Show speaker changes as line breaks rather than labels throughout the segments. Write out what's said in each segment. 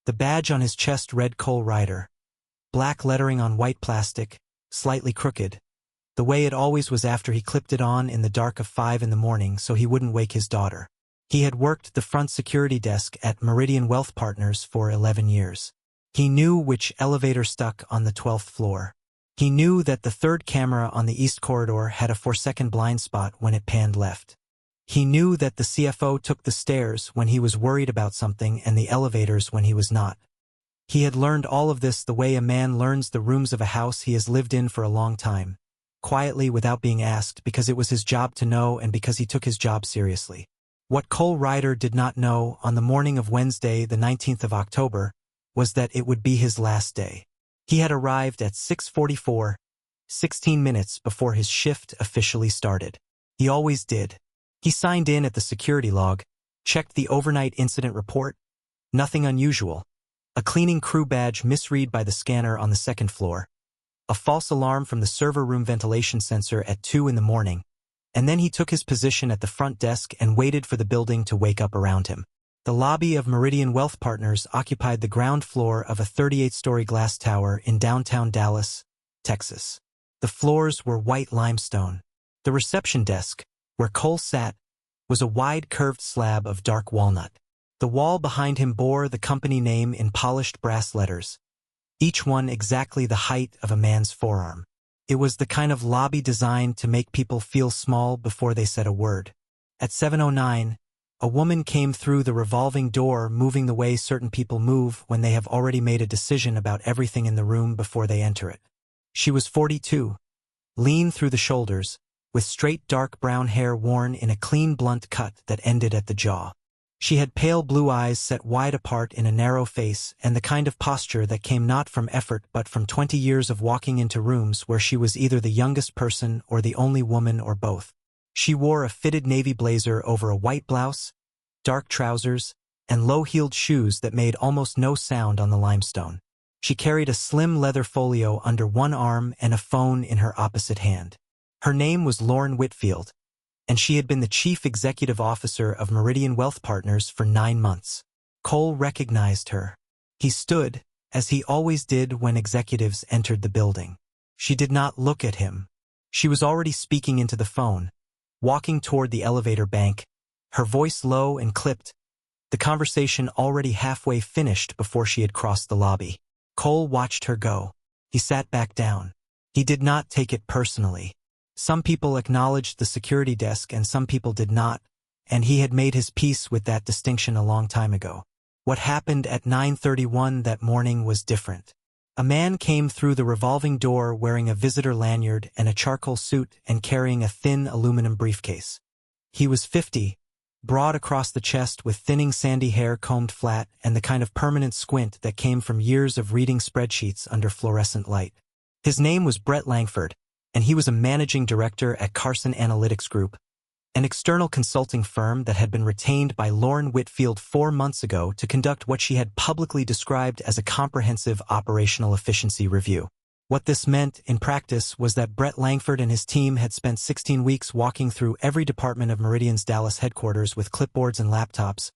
The badge on his chest read Cole Ryder. Black lettering on white plastic, slightly crooked, the way it always was after he clipped it on in the dark of 5 in the morning so he wouldn't wake his daughter. He had worked the front security desk at Meridian Wealth Partners for 11 years. He knew which elevator stuck on the 12th floor. He knew that the third camera on the east corridor had a 4-second blind spot when it panned left. He knew that the CFO took the stairs when he was worried about something and the elevators when he was not. He had learned all of this the way a man learns the rooms of a house he has lived in for a long time, quietly without being asked because it was his job to know and because he took his job seriously. What Cole Ryder did not know on the morning of Wednesday, the 19th of October, was that it would be his last day. He had arrived at 6:44, 16 minutes before his shift officially started. He always did. He signed in at the security log, checked the overnight incident report. Nothing unusual. A cleaning crew badge misread by the scanner on the second floor. A false alarm from the server room ventilation sensor at 2 in the morning. And then he took his position at the front desk and waited for the building to wake up around him. The lobby of Meridian Wealth Partners occupied the ground floor of a 38-story glass tower in downtown Dallas, Texas. The floors were white limestone. The reception desk, where Cole sat, was a wide curved slab of dark walnut. The wall behind him bore the company name in polished brass letters, each one exactly the height of a man's forearm. It was the kind of lobby designed to make people feel small before they said a word. At 7:09, a woman came through the revolving door, moving the way certain people move when they have already made a decision about everything in the room before they enter it. She was 42, lean through the shoulders, with straight dark brown hair worn in a clean blunt cut that ended at the jaw. She had pale blue eyes set wide apart in a narrow face and the kind of posture that came not from effort but from 20 years of walking into rooms where she was either the youngest person or the only woman or both. She wore a fitted navy blazer over a white blouse, dark trousers, and low-heeled shoes that made almost no sound on the limestone. She carried a slim leather folio under one arm and a phone in her opposite hand. Her name was Lauren Whitfield, and she had been the chief executive officer of Meridian Wealth Partners for 9 months. Cole recognized her. He stood, as he always did when executives entered the building. She did not look at him. She was already speaking into the phone, walking toward the elevator bank, her voice low and clipped, the conversation already halfway finished before she had crossed the lobby. Cole watched her go. He sat back down. He did not take it personally. Some people acknowledged the security desk and some people did not, and he had made his peace with that distinction a long time ago. What happened at 9:31 that morning was different. A man came through the revolving door wearing a visitor lanyard and a charcoal suit and carrying a thin aluminum briefcase. He was 50, broad across the chest with thinning sandy hair combed flat and the kind of permanent squint that came from years of reading spreadsheets under fluorescent light. His name was Brett Langford, and he was a managing director at Carson Analytics Group, an external consulting firm that had been retained by Lauren Whitfield 4 months ago to conduct what she had publicly described as a comprehensive operational efficiency review. What this meant, in practice, was that Brett Langford and his team had spent 16 weeks walking through every department of Meridian's Dallas headquarters with clipboards and laptops,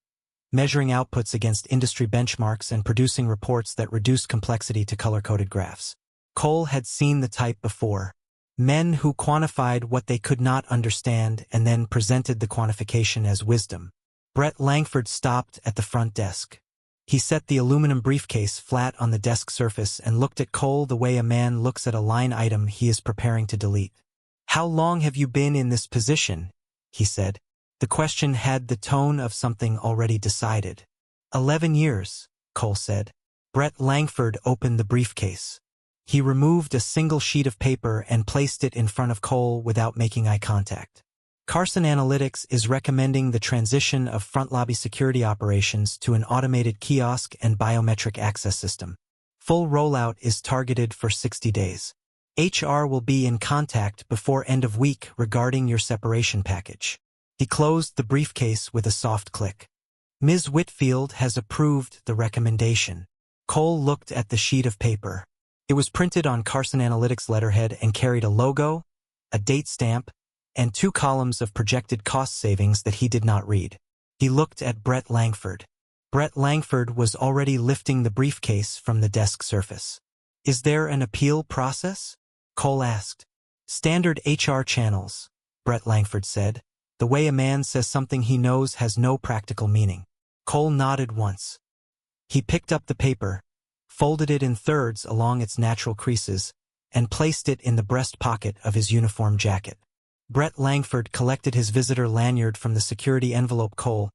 measuring outputs against industry benchmarks and producing reports that reduced complexity to color-coded graphs. Cole had seen the type before. Men who quantified what they could not understand and then presented the quantification as wisdom. Brett Langford stopped at the front desk. He set the aluminum briefcase flat on the desk surface and looked at Cole the way a man looks at a line item he is preparing to delete. "How long have you been in this position?" he said. The question had the tone of something already decided. 11 years, Cole said. Brett Langford opened the briefcase. He removed a single sheet of paper and placed it in front of Cole without making eye contact. Carson Analytics is recommending the transition of front lobby security operations to an automated kiosk and biometric access system. Full rollout is targeted for 60 days. HR will be in contact before end of week regarding your separation package. He closed the briefcase with a soft click. Ms. Whitfield has approved the recommendation. Cole looked at the sheet of paper. It was printed on Carson Analytics letterhead and carried a logo, a date stamp, and 2 columns of projected cost savings that he did not read. He looked at Brett Langford. Brett Langford was already lifting the briefcase from the desk surface. "Is there an appeal process?" Cole asked. "Standard HR channels," Brett Langford said. "The way a man says something he knows has no practical meaning." Cole nodded once. He picked up the paper, folded it in thirds along its natural creases, and placed it in the breast pocket of his uniform jacket. Brett Langford collected his visitor lanyard from the security envelope Cole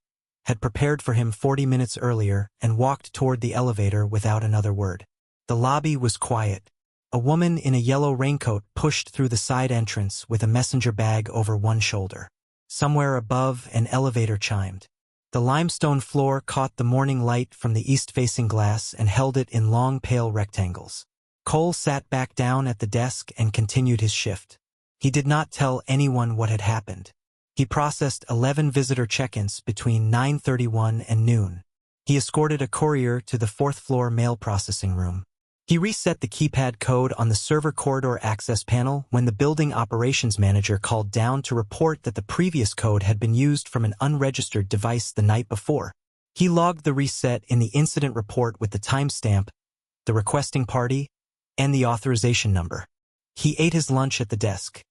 had prepared for him 40 minutes earlier and walked toward the elevator without another word. The lobby was quiet. A woman in a yellow raincoat pushed through the side entrance with a messenger bag over one shoulder. Somewhere above, an elevator chimed. The limestone floor caught the morning light from the east-facing glass and held it in long, pale rectangles. Cole sat back down at the desk and continued his shift. He did not tell anyone what had happened. He processed 11 visitor check-ins between 9:31 and noon. He escorted a courier to the fourth-floor mail processing room. He reset the keypad code on the server corridor access panel when the building operations manager called down to report that the previous code had been used from an unregistered device the night before. He logged the reset in the incident report with the timestamp, the requesting party, and the authorization number. He ate his lunch at the desk.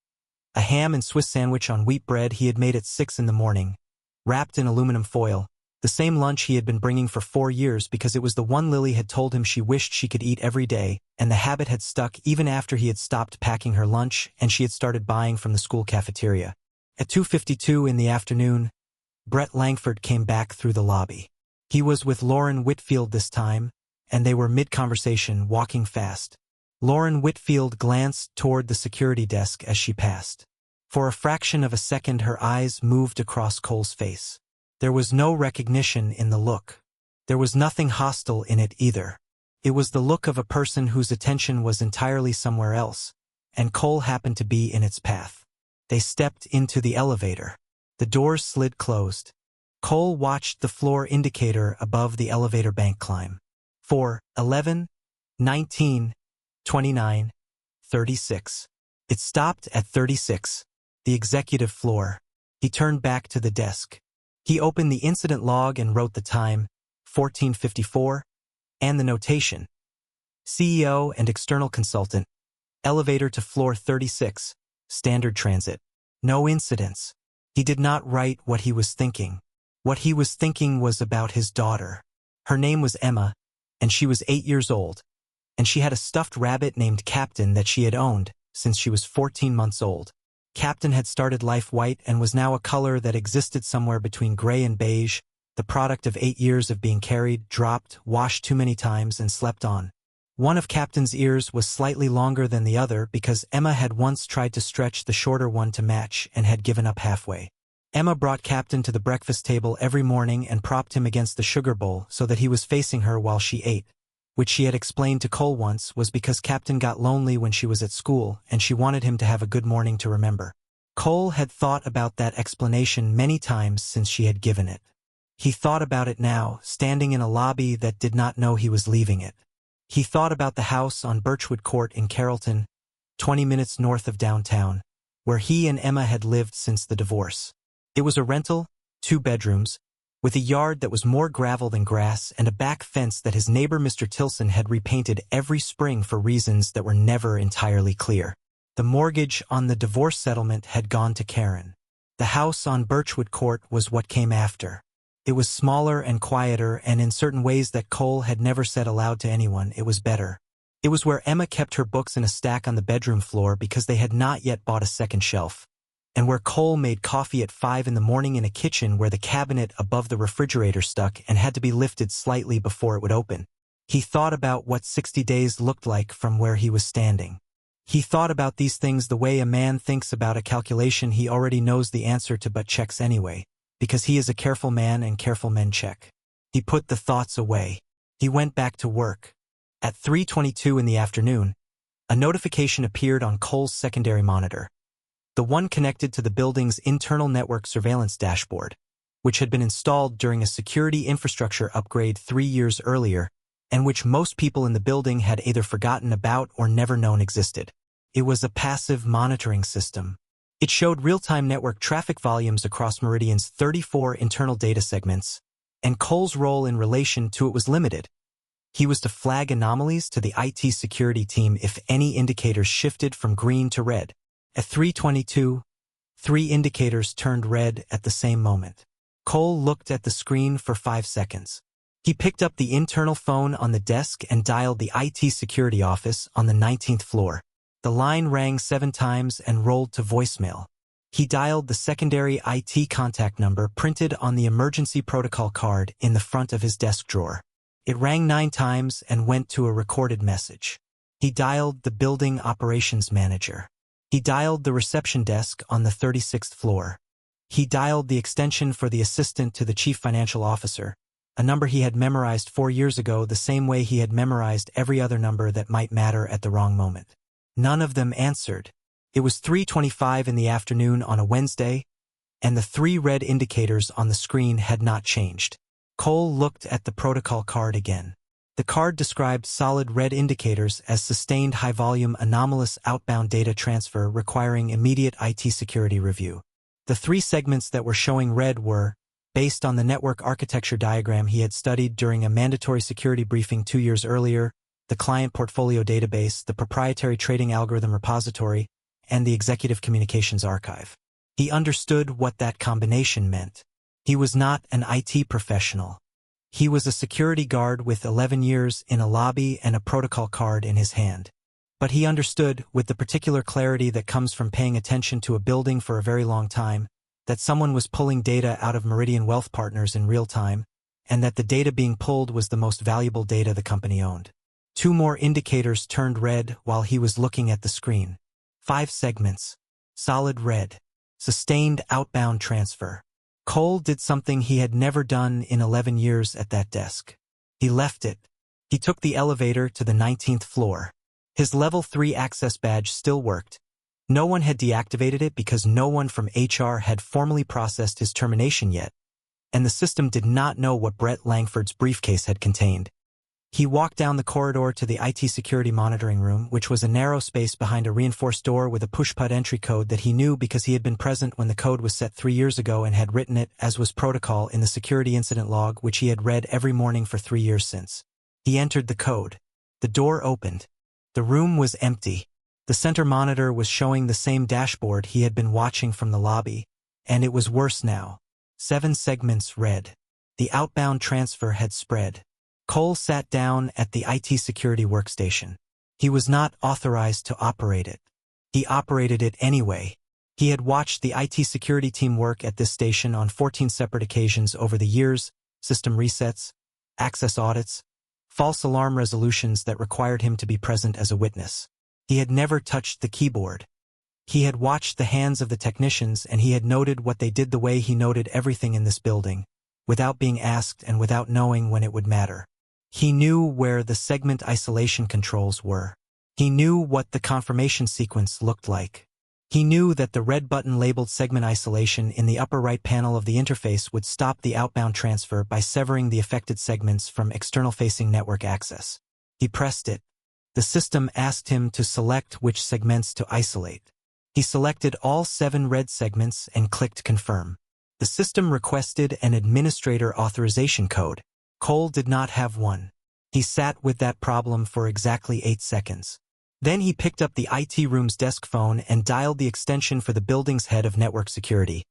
A ham and Swiss sandwich on wheat bread he had made at 6 in the morning, wrapped in aluminum foil, the same lunch he had been bringing for 4 years because it was the one Lily had told him she wished she could eat every day, and the habit had stuck even after he had stopped packing her lunch and she had started buying from the school cafeteria. At 2:52 in the afternoon, Brett Langford came back through the lobby. He was with Lauren Whitfield this time, and they were mid-conversation, walking fast. Lauren Whitfield glanced toward the security desk as she passed. For a fraction of a second her eyes moved across Cole's face. There was no recognition in the look. There was nothing hostile in it either. It was the look of a person whose attention was entirely somewhere else, and Cole happened to be in its path. They stepped into the elevator. The doors slid closed. Cole watched the floor indicator above the elevator bank climb. 4, 11, 19, 29, 36. It stopped at 36, the executive floor. He turned back to the desk. He opened the incident log and wrote the time, 14:54, and the notation. CEO and external consultant. Elevator to floor 36, standard transit. No incidents. He did not write what he was thinking. What he was thinking was about his daughter. Her name was Emma, and she was 8 years old, and she had a stuffed rabbit named Captain that she had owned since she was 14 months old. Captain had started life white and was now a color that existed somewhere between gray and beige, the product of 8 years of being carried, dropped, washed too many times, and slept on. One of Captain's ears was slightly longer than the other because Emma had once tried to stretch the shorter one to match and had given up halfway. Emma brought Captain to the breakfast table every morning and propped him against the sugar bowl so that he was facing her while she ate, which she had explained to Cole once was because Captain got lonely when she was at school and she wanted him to have a good morning to remember. Cole had thought about that explanation many times since she had given it. He thought about it now, standing in a lobby that did not know he was leaving it. He thought about the house on Birchwood Court in Carrollton, 20 minutes north of downtown, where he and Emma had lived since the divorce. It was a rental, 2 bedrooms, with a yard that was more gravel than grass and a back fence that his neighbor Mr. Tilson had repainted every spring for reasons that were never entirely clear. The mortgage on the divorce settlement had gone to Karen. The house on Birchwood Court was what came after. It was smaller and quieter, and in certain ways that Cole had never said aloud to anyone, it was better. It was where Emma kept her books in a stack on the bedroom floor because they had not yet bought a second shelf, and where Cole made coffee at 5 in the morning in a kitchen where the cabinet above the refrigerator stuck and had to be lifted slightly before it would open. He thought about what 60 days looked like from where he was standing. He thought about these things the way a man thinks about a calculation he already knows the answer to but checks anyway, because he is a careful man and careful men check. He put the thoughts away. He went back to work. At 3:22 in the afternoon, a notification appeared on Cole's secondary monitor, the one connected to the building's internal network surveillance dashboard, which had been installed during a security infrastructure upgrade 3 years earlier, and which most people in the building had either forgotten about or never known existed. It was a passive monitoring system. It showed real-time network traffic volumes across Meridian's 34 internal data segments, and Cole's role in relation to it was limited. He was to flag anomalies to the IT security team if any indicators shifted from green to red. At 3:22, 3 indicators turned red at the same moment. Cole looked at the screen for 5 seconds. He picked up the internal phone on the desk and dialed the IT security office on the 19th floor. The line rang 7 times and rolled to voicemail. He dialed the secondary IT contact number printed on the emergency protocol card in the front of his desk drawer. It rang 9 times and went to a recorded message. He dialed the building operations manager. He dialed the reception desk on the 36th floor. He dialed the extension for the assistant to the chief financial officer, a number he had memorized 4 years ago the same way he had memorized every other number that might matter at the wrong moment. None of them answered. It was 3:25 in the afternoon on a Wednesday, and the 3 red indicators on the screen had not changed. Cole looked at the protocol card again. The card described solid red indicators as sustained high-volume anomalous outbound data transfer requiring immediate IT security review. The 3 segments that were showing red were, based on the network architecture diagram he had studied during a mandatory security briefing 2 years earlier, the client portfolio database, the proprietary trading algorithm repository, and the executive communications archive. He understood what that combination meant. He was not an IT professional. He was a security guard with 11 years in a lobby and a protocol card in his hand. But he understood, with the particular clarity that comes from paying attention to a building for a very long time, that someone was pulling data out of Meridian Wealth Partners in real time, and that the data being pulled was the most valuable data the company owned. 2 more indicators turned red while he was looking at the screen. 5 segments. Solid red. Sustained outbound transfer. Cole did something he had never done in 11 years at that desk. He left it. He took the elevator to the 19th floor. His level 3 access badge still worked. No one had deactivated it because no one from HR had formally processed his termination yet, and the system did not know what Brett Langford's briefcase had contained. He walked down the corridor to the IT security monitoring room, which was a narrow space behind a reinforced door with a push-put entry code that he knew because he had been present when the code was set 3 years ago and had written it, as was protocol, in the security incident log which he had read every morning for 3 years since. He entered the code. The door opened. The room was empty. The center monitor was showing the same dashboard he had been watching from the lobby, and it was worse now. 7 segments red. The outbound transfer had spread. Cole sat down at the IT security workstation. He was not authorized to operate it. He operated it anyway. He had watched the IT security team work at this station on 14 separate occasions over the years, system resets, access audits, false alarm resolutions that required him to be present as a witness. He had never touched the keyboard. He had watched the hands of the technicians and he had noted what they did the way he noted everything in this building, without being asked and without knowing when it would matter. He knew where the segment isolation controls were. He knew what the confirmation sequence looked like. He knew that the red button labeled segment isolation in the upper right panel of the interface would stop the outbound transfer by severing the affected segments from external-facing network access. He pressed it. The system asked him to select which segments to isolate. He selected all 7 red segments and clicked confirm. The system requested an administrator authorization code. Cole did not have one. He sat with that problem for exactly 8 seconds. Then he picked up the IT room's desk phone and dialed the extension for the building's head of network security,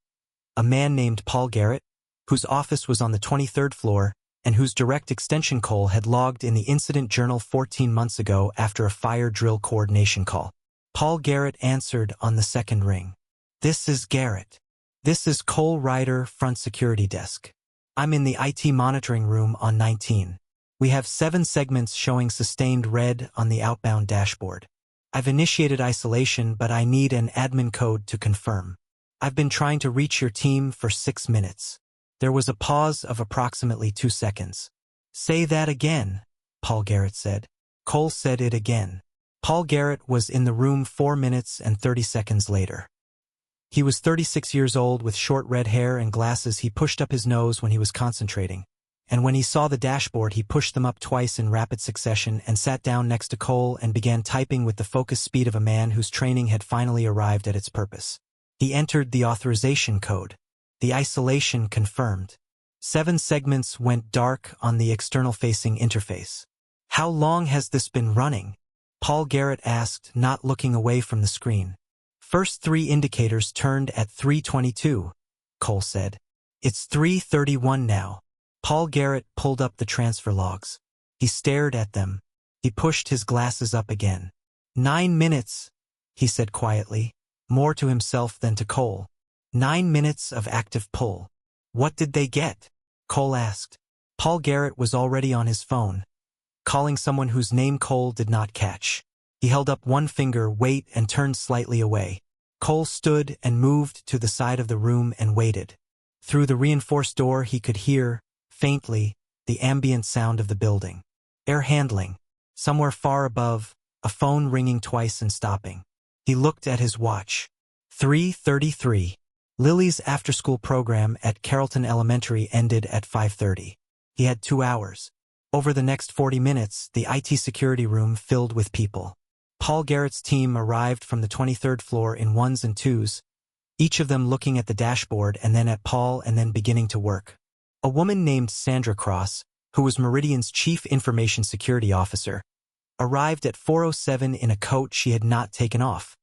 a man named Paul Garrett, whose office was on the 23rd floor and whose direct extension Cole had logged in the incident journal 14 months ago after a fire drill coordination call. Paul Garrett answered on the second ring. "This is Garrett. This is Cole Ryder, front security desk. I'm in the IT monitoring room on 19. We have 7 segments showing sustained red on the outbound dashboard. I've initiated isolation, but I need an admin code to confirm. I've been trying to reach your team for 6 minutes. There was a pause of approximately 2 seconds. "Say that again," Paul Garrett said. Cole said it again. Paul Garrett was in the room 4 minutes and 30 seconds later. He was 36 years old with short red hair and glasses. He pushed up his nose when he was concentrating, and when he saw the dashboard he pushed them up twice in rapid succession and sat down next to Cole and began typing with the focused speed of a man whose training had finally arrived at its purpose. He entered the authorization code. The isolation confirmed. 7 segments went dark on the external-facing interface. "How long has this been running?" Paul Garrett asked, not looking away from the screen. "First 3 indicators turned at 3:22, Cole said. "It's 3:31 now." Paul Garrett pulled up the transfer logs. He stared at them. He pushed his glasses up again. 9 minutes, he said quietly, more to himself than to Cole. 9 minutes of active pull. "What did they get?" Cole asked. Paul Garrett was already on his phone, calling someone whose name Cole did not catch. He held up one finger, wait, and turned slightly away. Cole stood and moved to the side of the room and waited. Through the reinforced door he could hear, faintly, the ambient sound of the building. Air handling. Somewhere far above, a phone ringing twice and stopping. He looked at his watch. 3:33. Lily's after-school program at Carrollton Elementary ended at 5:30. He had 2 hours. Over the next 40 minutes, the IT security room filled with people. Paul Garrett's team arrived from the 23rd floor in 1s and 2s, each of them looking at the dashboard and then at Paul and then beginning to work. A woman named Sandra Cross, who was Meridian's chief information security officer, arrived at 4:07 in a coat she had not taken off,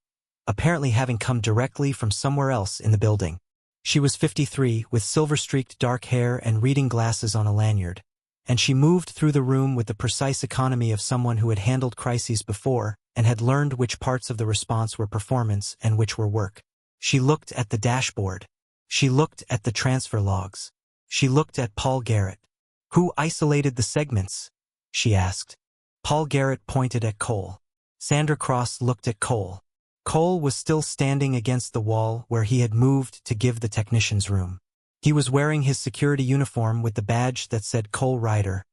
apparently having come directly from somewhere else in the building. She was 53, with silver-streaked dark hair and reading glasses on a lanyard, and she moved through the room with the precise economy of someone who had handled crises before and had learned which parts of the response were performance and which were work. She looked at the dashboard. She looked at the transfer logs. She looked at Paul Garrett. "Who isolated the segments?" she asked. Paul Garrett pointed at Cole. Sandra Cross looked at Cole. Cole was still standing against the wall where he had moved to give the technician's room. He was wearing his security uniform with the badge that said Cole Ryder,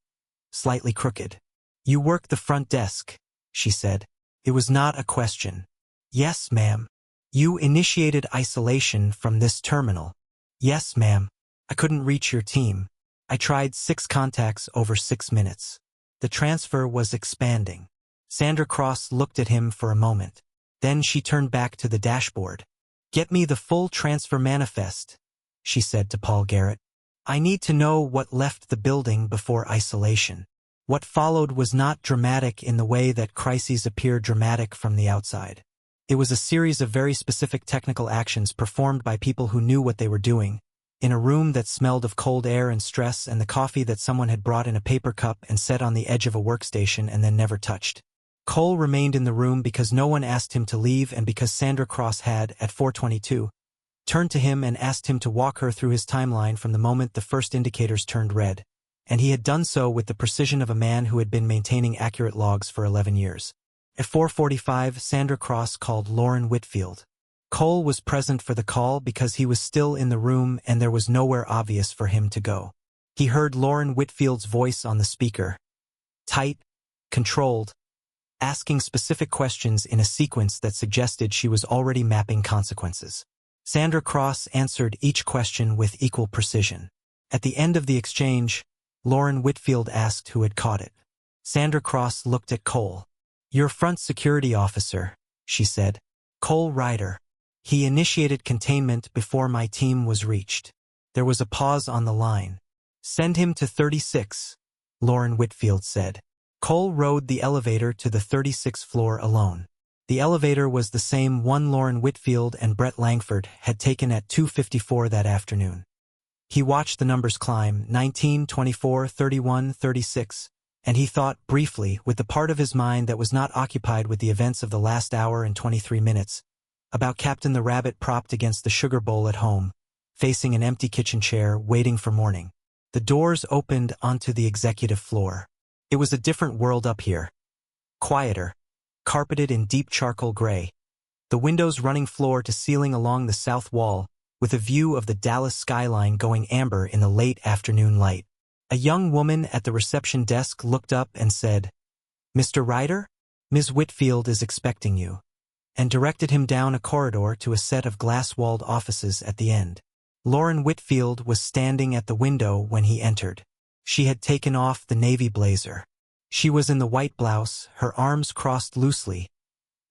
slightly crooked. "You work the front desk," she said. It was not a question. "Yes, ma'am." "You initiated isolation from this terminal." "Yes, ma'am. I couldn't reach your team. I tried 6 contacts over 6 minutes." The transfer was expanding. Sandra Cross looked at him for a moment. Then she turned back to the dashboard. "Get me the full transfer manifest," she said to Paul Garrett. "I need to know what left the building before isolation." What followed was not dramatic in the way that crises appear dramatic from the outside. It was a series of very specific technical actions performed by people who knew what they were doing, in a room that smelled of cold air and stress and the coffee that someone had brought in a paper cup and set on the edge of a workstation and then never touched. Cole remained in the room because no one asked him to leave and because Sandra Cross had, at 4:22, turned to him and asked him to walk her through his timeline from the moment the first indicators turned red, and he had done so with the precision of a man who had been maintaining accurate logs for 11 years. At 4:45, Sandra Cross called Lauren Whitfield. Cole was present for the call because he was still in the room and there was nowhere obvious for him to go. He heard Lauren Whitfield's voice on the speaker. Tight, controlled, asking specific questions in a sequence that suggested she was already mapping consequences. Sandra Cross answered each question with equal precision. At the end of the exchange, Lauren Whitfield asked who had caught it. Sandra Cross looked at Cole. "Your front security officer," she said. "Cole Ryder. He initiated containment before my team was reached." There was a pause on the line. "Send him to 36, Lauren Whitfield said. Cole rode the elevator to the 36th floor alone. The elevator was the same one Lauren Whitfield and Brett Langford had taken at 2:54 that afternoon. He watched the numbers climb, 19, 24, 31, 36, and he thought briefly, with the part of his mind that was not occupied with the events of the last hour and 23 minutes, about Captain the Rabbit propped against the sugar bowl at home, facing an empty kitchen chair, waiting for morning. The doors opened onto the executive floor. It was a different world up here. Quieter, carpeted in deep charcoal gray. The windows running floor to ceiling along the south wall, with a view of the Dallas skyline going amber in the late afternoon light. A young woman at the reception desk looked up and said, "Mr. Ryder? Ms. Whitfield is expecting you," and directed him down a corridor to a set of glass-walled offices at the end. Lauren Whitfield was standing at the window when he entered. She had taken off the navy blazer. She was in the white blouse, her arms crossed loosely,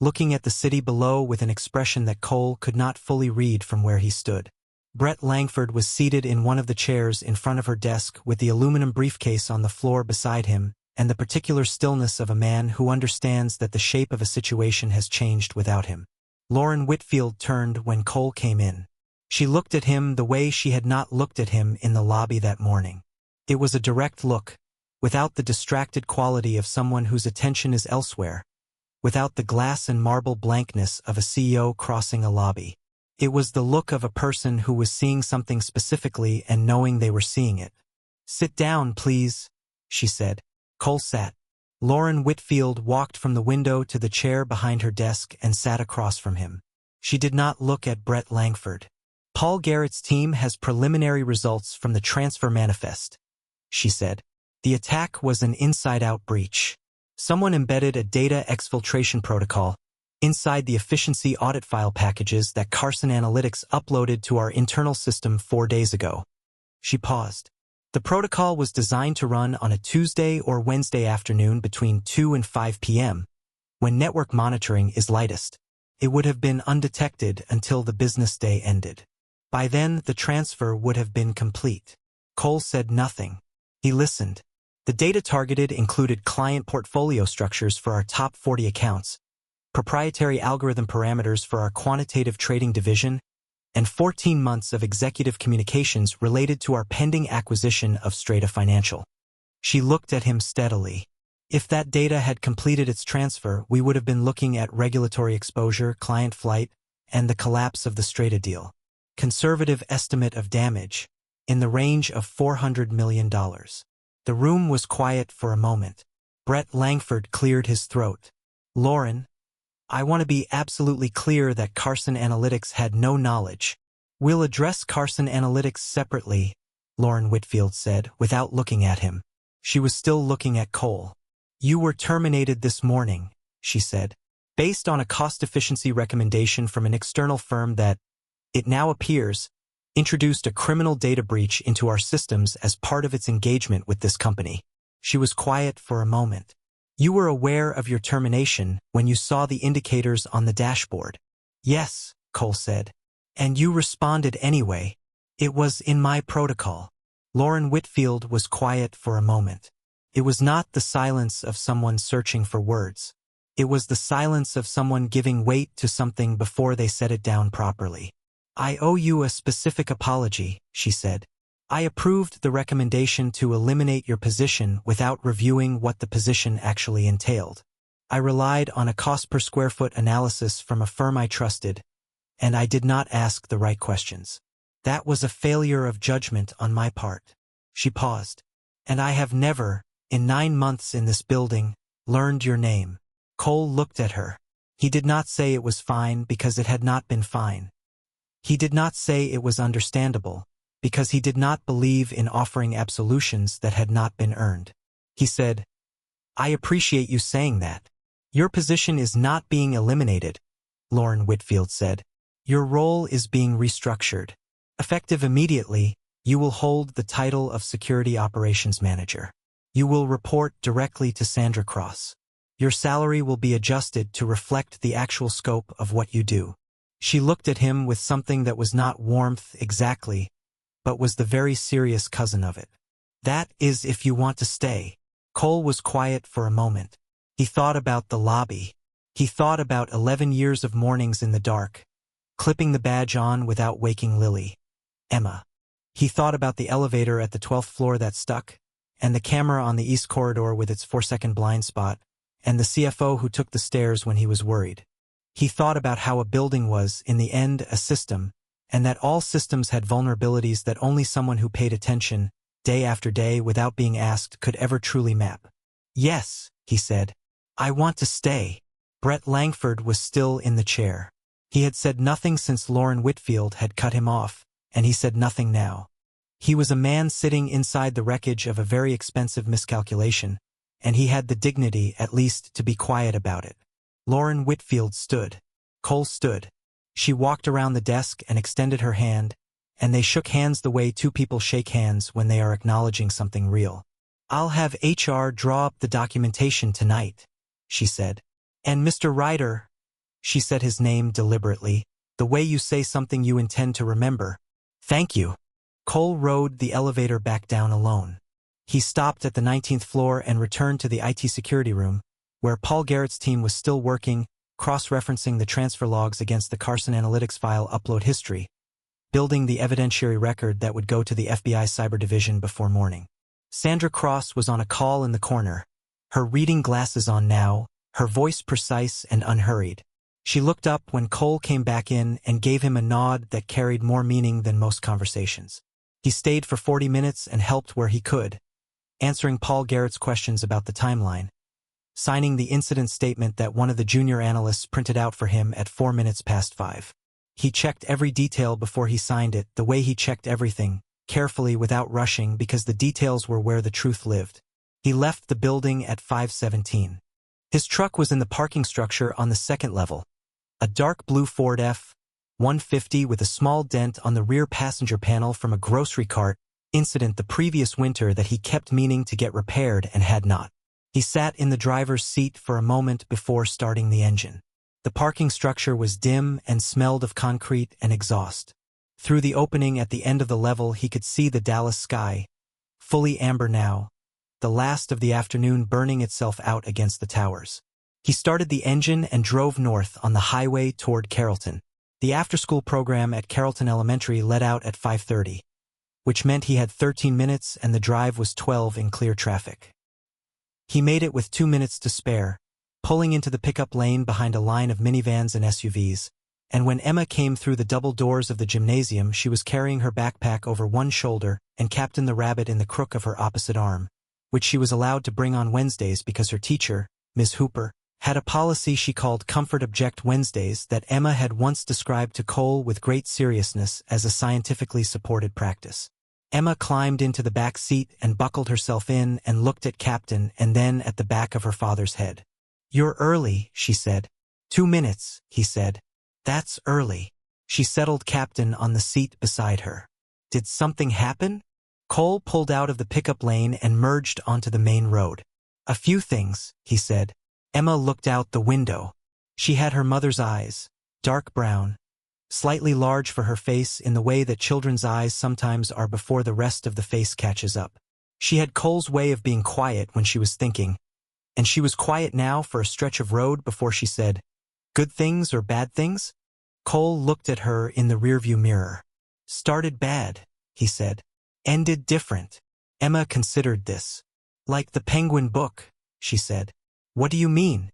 looking at the city below with an expression that Cole could not fully read from where he stood. Brett Langford was seated in one of the chairs in front of her desk with the aluminum briefcase on the floor beside him, and the particular stillness of a man who understands that the shape of a situation has changed without him. Lauren Whitfield turned when Cole came in. She looked at him the way she had not looked at him in the lobby that morning. It was a direct look, without the distracted quality of someone whose attention is elsewhere, without the glass and marble blankness of a CEO crossing a lobby. It was the look of a person who was seeing something specifically and knowing they were seeing it. "Sit down, please," she said. Cole sat. Lauren Whitfield walked from the window to the chair behind her desk and sat across from him. She did not look at Brett Langford. "Paul Garrett's team has preliminary results from the transfer manifest," she said. "The attack was an inside-out breach. Someone embedded a data exfiltration protocol inside the efficiency audit file packages that Carson Analytics uploaded to our internal system 4 days ago." She paused. "The protocol was designed to run on a Tuesday or Wednesday afternoon between 2 and 5 p.m., when network monitoring is lightest. It would have been undetected until the business day ended. By then, the transfer would have been complete." Cole said nothing. He listened. The data targeted included client portfolio structures for our top 40 accounts, proprietary algorithm parameters for our quantitative trading division, and 14 months of executive communications related to our pending acquisition of Strata Financial. She looked at him steadily. "If that data had completed its transfer, we would have been looking at regulatory exposure, client flight, and the collapse of the Strata deal. Conservative estimate of damage, in the range of $400 million. The room was quiet for a moment. Brett Langford cleared his throat. "Lauren, I want to be absolutely clear that Carson Analytics had no knowledge." "We'll address Carson Analytics separately," Lauren Whitfield said, without looking at him. She was still looking at Cole. "You were terminated this morning," she said, "based on a cost-efficiency recommendation from an external firm that, it now appears, introduced a criminal data breach into our systems as part of its engagement with this company." She was quiet for a moment. "You were aware of your termination when you saw the indicators on the dashboard." "Yes," Cole said. "And you responded anyway. It was in my protocol." Lauren Whitfield was quiet for a moment. It was not the silence of someone searching for words. It was the silence of someone giving weight to something before they set it down properly. "I owe you a specific apology," she said. "I approved the recommendation to eliminate your position without reviewing what the position actually entailed. I relied on a cost per square foot analysis from a firm I trusted, and I did not ask the right questions. That was a failure of judgment on my part." She paused. "And I have never, in 9 months in this building, learned your name." Cole looked at her. He did not say it was fine because it had not been fine. He did not say it was understandable, because he did not believe in offering absolutions that had not been earned. He said, "I appreciate you saying that. Your position is not being eliminated," Lauren Whitfield said. "Your role is being restructured. Effective immediately, you will hold the title of Security Operations Manager. You will report directly to Sandra Cross. Your salary will be adjusted to reflect the actual scope of what you do." She looked at him with something that was not warmth exactly, but was the very serious cousin of it. "That is if you want to stay." Cole was quiet for a moment. He thought about the lobby. He thought about 11 years of mornings in the dark, clipping the badge on without waking Lily, Emma. He thought about the elevator at the 12th floor that stuck, and the camera on the east corridor with its 4-second blind spot, and the CFO who took the stairs when he was worried. He thought about how a building was, in the end, a system, and that all systems had vulnerabilities that only someone who paid attention, day after day without being asked, could ever truly map. "Yes," he said. "I want to stay." Brett Langford was still in the chair. He had said nothing since Lauren Whitfield had cut him off, and he said nothing now. He was a man sitting inside the wreckage of a very expensive miscalculation, and he had the dignity, at least, to be quiet about it. Lauren Whitfield stood. Cole stood. She walked around the desk and extended her hand, and they shook hands the way two people shake hands when they are acknowledging something real. "I'll have HR draw up the documentation tonight," she said. "And Mr. Ryder," she said his name deliberately, "the way you say something you intend to remember, Thank you. Cole rode the elevator back down alone. He stopped at the 19th floor and returned to the IT security room, where Paul Garrett's team was still working, cross-referencing the transfer logs against the Carson Analytics file upload history, building the evidentiary record that would go to the FBI Cyber Division before morning. Sandra Cross was on a call in the corner, her reading glasses on now, her voice precise and unhurried. She looked up when Cole came back in and gave him a nod that carried more meaning than most conversations. He stayed for 40 minutes and helped where he could, answering Paul Garrett's questions about the timeline, signing the incident statement that one of the junior analysts printed out for him at 4 minutes past 5. He checked every detail before he signed it, the way he checked everything, carefully without rushing because the details were where the truth lived. He left the building at 5:17. His truck was in the parking structure on the second level, a dark blue Ford F-150 with a small dent on the rear passenger panel from a grocery cart incident the previous winter that he kept meaning to get repaired and had not. He sat in the driver's seat for a moment before starting the engine. The parking structure was dim and smelled of concrete and exhaust. Through the opening at the end of the level he could see the Dallas sky, fully amber now, the last of the afternoon burning itself out against the towers. He started the engine and drove north on the highway toward Carrollton. The after-school program at Carrollton Elementary let out at 5:30, which meant he had 13 minutes and the drive was 12 in clear traffic. He made it with 2 minutes to spare, pulling into the pickup lane behind a line of minivans and SUVs, and when Emma came through the double doors of the gymnasium she was carrying her backpack over one shoulder and Captain the Rabbit in the crook of her opposite arm, which she was allowed to bring on Wednesdays because her teacher, Ms. Hooper, had a policy she called Comfort Object Wednesdays that Emma had once described to Cole with great seriousness as a scientifically supported practice. Emma climbed into the back seat and buckled herself in and looked at Captain and then at the back of her father's head. "You're early," she said. 2 minutes, he said. "That's early." She settled Captain on the seat beside her. "Did something happen?" Cole pulled out of the pickup lane and merged onto the main road. "A few things," he said. Emma looked out the window. She had her mother's eyes, dark brown, slightly large for her face in the way that children's eyes sometimes are before the rest of the face catches up. She had Cole's way of being quiet when she was thinking, and she was quiet now for a stretch of road before she said, "Good things or bad things?" Cole looked at her in the rearview mirror. "Started bad," he said. "Ended different." Emma considered this. "Like the Penguin book," she said. "What do you mean?"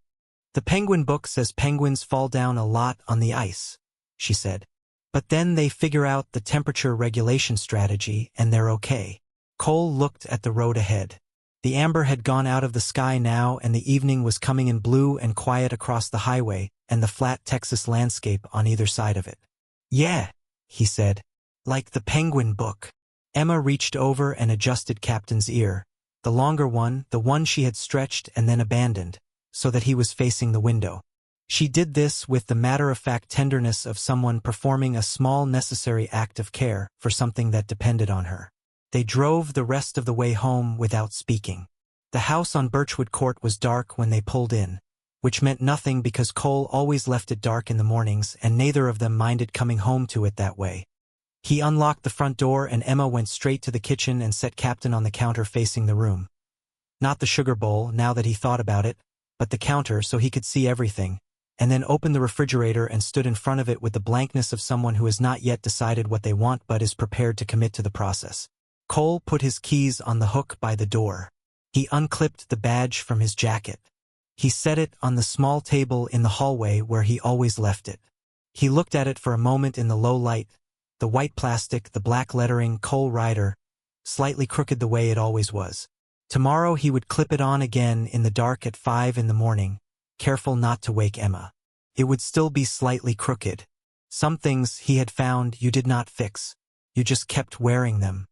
"The Penguin book says penguins fall down a lot on the ice," she said. "But then they figure out the temperature regulation strategy and they're okay." Cole looked at the road ahead. The amber had gone out of the sky now and the evening was coming in blue and quiet across the highway and the flat Texas landscape on either side of it. "Yeah," he said. "Like the Penguin book." Emma reached over and adjusted Captain's ear, the longer one, the one she had stretched and then abandoned, so that he was facing the window. She did this with the matter-of-fact tenderness of someone performing a small necessary act of care for something that depended on her. They drove the rest of the way home without speaking. The house on Birchwood Court was dark when they pulled in, which meant nothing because Cole always left it dark in the mornings and neither of them minded coming home to it that way. He unlocked the front door and Emma went straight to the kitchen and set Captain on the counter facing the room. Not the sugar bowl, now that he thought about it, but the counter so he could see everything, and then opened the refrigerator and stood in front of it with the blankness of someone who has not yet decided what they want but is prepared to commit to the process. Cole put his keys on the hook by the door. He unclipped the badge from his jacket. He set it on the small table in the hallway where he always left it. He looked at it for a moment in the low light, the white plastic, the black lettering, Cole Ryder, slightly crooked the way it always was. Tomorrow he would clip it on again in the dark at 5 in the morning, careful not to wake Emma. It would still be slightly crooked. Some things, he had found, you did not fix. You just kept wearing them.